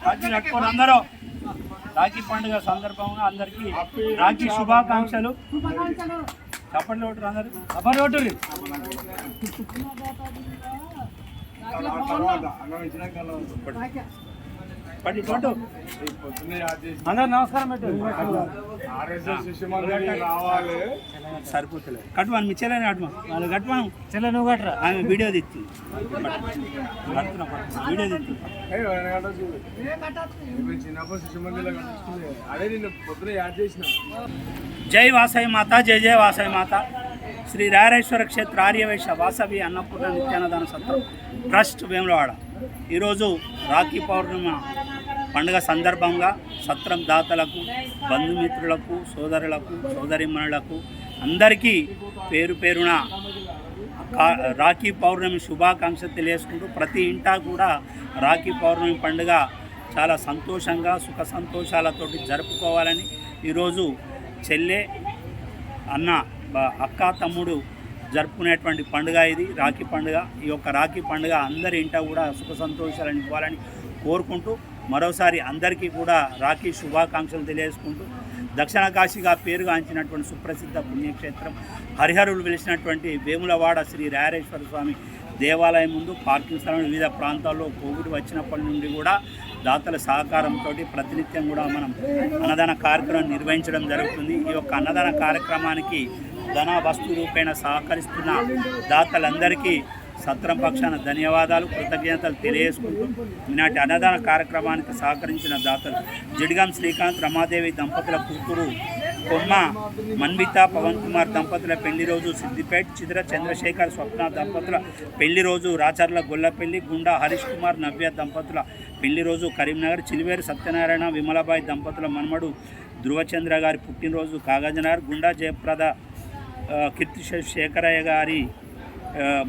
రాఖీ కట్టుకొని అందరూ రాఖీ పండుగ సందర్భంగా అందరికీ రాఖీ శుభాకాంక్షలు. చప్పట్లు కొట్టరు అందరు, చప్పట్లు కొట్టరు. అందరు నమస్కారం సరిపోతలేదు. కట్టువాను మీ చెల్లెని కట్టుమా, వాళ్ళు కట్టువాను చెల్లె నువ్వు కట్టరా, ఆమె వీడియో తీస్తుంది, వీడియో తీస్తుంది. జై వాసవి మాత, జై జయ వాసవి మాత. శ్రీ రాయరేశ్వర క్షేత్ర ఆర్యవైశ్య వాసవి అన్నపూర్ణ నిత్యాన్నదాన సత్రం ట్రస్ట్ వేములవాడ ఈరోజు రాఖీ పౌర్ణిమ పండుగ సందర్భంగా సత్రం దాతలకు, బంధుమిత్రులకు, సోదరులకు, సోదరిమణులకు అందరికీ పేరు పేరున రాఖీ పౌర్ణమి శుభాకాంక్షలు తెలియజేసుకుంటూ ప్రతి ఇంటా కూడా రాఖీ పౌర్ణమి పండుగ చాలా సంతోషంగా సుఖ సంతోషాలతోటి జరుపుకోవాలని ఈరోజు చెల్లె, అన్న, అక్క, తమ్ముడు జరుపుకునేటువంటి పండుగ ఇది రాఖీ పండుగ. ఈ యొక్క రాఖీ పండుగ అందరి ఇంట కూడా సుఖ సంతోషాలను ఇవ్వాలని కోరుకుంటూ మరోసారి అందరికీ కూడా రాఖీ శుభాకాంక్షలు తెలియజేసుకుంటూ దక్షిణ కాశీగా పేరుగాంచినటువంటి సుప్రసిద్ధ పుణ్యక్షేత్రం హరిహరులు వెలిసినటువంటి వేములవాడ శ్రీ రాయరేశ్వర స్వామి దేవాలయం ముందు పార్కింగ్ స్థలం వివిధ ప్రాంతాల్లో కోవిడ్ వచ్చినప్పటి నుండి కూడా దాతల సహకారంతో ప్రతినిత్యం కూడా మనం అన్నదాన కార్యక్రమం నిర్వహించడం జరుగుతుంది. ఈ యొక్క అన్నదాన కార్యక్రమానికి ధన వస్తు రూపేణ సహకరిస్తున్న దాతలందరికీ సత్రం పక్షాన ధన్యవాదాలు, కృతజ్ఞతలు తెలియజేసుకుంటూ ఈనాటి అన్నదాన కార్యక్రమానికి సహకరించిన దాతలు జిడిగం శ్రీకాంత్, రమాదేవి దంపతుల కూతురు కొమ్మ మన్విత, పవన్ కుమార్ దంపతుల పెళ్లి రోజు సిద్దిపేట, చిద్ర చంద్రశేఖర్, స్వప్న దంపతుల పెళ్లి రోజు రాచర్ల గొల్లపల్లి, గుండా హరీష్ కుమార్, నవ్య దంపతుల పెళ్లి రోజు కరీంనగర్, చిలివేరు సత్యనారాయణ, విమలబాయి దంపతుల మన్మడు ధృవచంద్ర గారి పుట్టినరోజు కాగజనగర్, గుండా జయప్రద, కీర్తి శేఖరయ్య గారి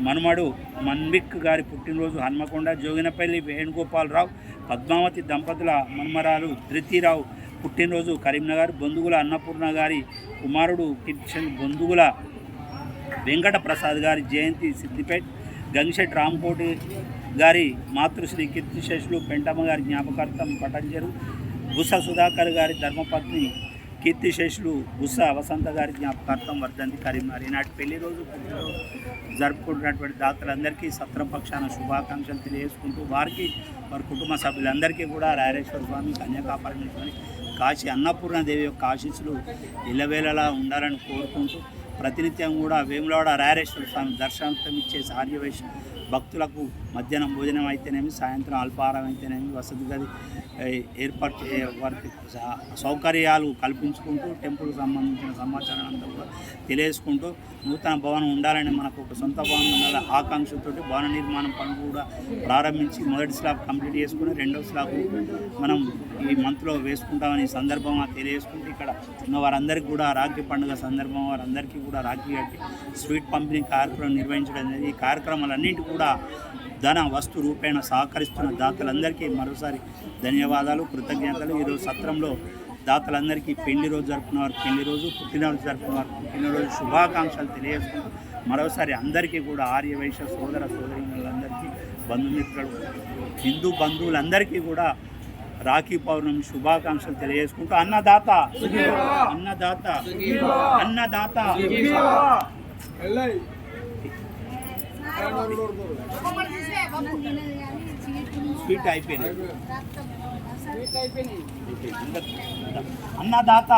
మనుమడు మన్విక్ గారి పుట్టినరోజు హన్మకొండ, జోగినపల్లి వేణుగోపాలరావు, పద్మావతి దంపతుల మన్మరాలు ధృతిరావు పుట్టినరోజు కరీంనగర్, బొందుగుల అన్నపూర్ణ గారి కుమారుడు బొందుగుల వెంకట ప్రసాద్ గారి జయంతి సిద్దిపేట, గంగిశెట్టి రామకోటి గారి మాతృశ్రీ కీర్తిశేషులు పెంటమ్మ గారి జ్ఞాపకార్థం పటంజరు, బుస సుధాకర్ గారి ధర్మపత్ని కీర్తిశేషులు బుస వసంత గారి జ్ఞాపకార్థం వర్ధంతి కరీంనగర్. ఈనాటి పెళ్లి రోజు పుట్టినరోజు జరుపుకుంటున్నటువంటి దాతలందరికీ సత్రం పక్షాన శుభాకాంక్షలు తెలియజేసుకుంటూ వారికి వారి కుటుంబ సభ్యులందరికీ కూడా రాయరేశ్వర స్వామి, కన్యాకాపరమేశ్వరి, కాశీ అన్నపూర్ణదేవి యొక్క ఆశీస్సులు ఇళ్ళవేళలా ఉండాలని కోరుకుంటూ ప్రతినిత్యం కూడా వేములవాడ రాయరేశ్వర స్వామి దర్శనార్థం ఇచ్చే ఆర్యవైశ్య భక్తులకు మధ్యాహ్నం భోజనం అయితేనేమి, సాయంత్రం అల్పాహారం అయితేనేమి, వసతి గది ఏర్పాటు వారికి సౌకర్యాలు కల్పించుకుంటూ టెంపుల్కి సంబంధించిన సమాచారం అంతా కూడా తెలియజేసుకుంటూ నూతన భవనం ఉండాలని మనకు ఒక సొంత భవనం ఉండాలి ఆకాంక్షతో భవన నిర్మాణం పనులు కూడా ప్రారంభించి మొదటి స్లాబ్ కంప్లీట్ చేసుకుని రెండవ స్లాబ్ మనం ఈ మంత్లో వేసుకుంటామని సందర్భంగా తెలియజేసుకుంటూ ఇక్కడ ఉన్న వారందరికీ కూడా రాఖీ పండుగ సందర్భం వారందరికీ కూడా రాఖీ కట్టి స్వీట్ పంపిణీ కార్యక్రమం నిర్వహించడం జరిగింది. ఈ కార్యక్రమాలన్నింటి కూడా ధన వస్తు రూపేణ సహకరిస్తున్న దాతలందరికీ మరోసారి ధన్యవాదాలు, కృతజ్ఞతలు. ఈరోజు సత్రంలో దాతలందరికీ పెళ్లి రోజు జరుపుకున్న వారు పెళ్లి రోజు, పుట్టినరోజు జరుపుకున్న వారు పుట్టినరోజు శుభాకాంక్షలు తెలియజేసుకుంటూ మరోసారి అందరికీ కూడా ఆర్యవైశ్య సోదర సోదరీమణులందరికీ, బంధుమిత్రులు, హిందూ బంధువులందరికీ కూడా రాఖీ పౌర్ణమి శుభాకాంక్షలు తెలియజేసుకుంటూ అన్నదాత అన్నదాత అన్నదాత స్వీట్ అయిపోయింది అన్నదాత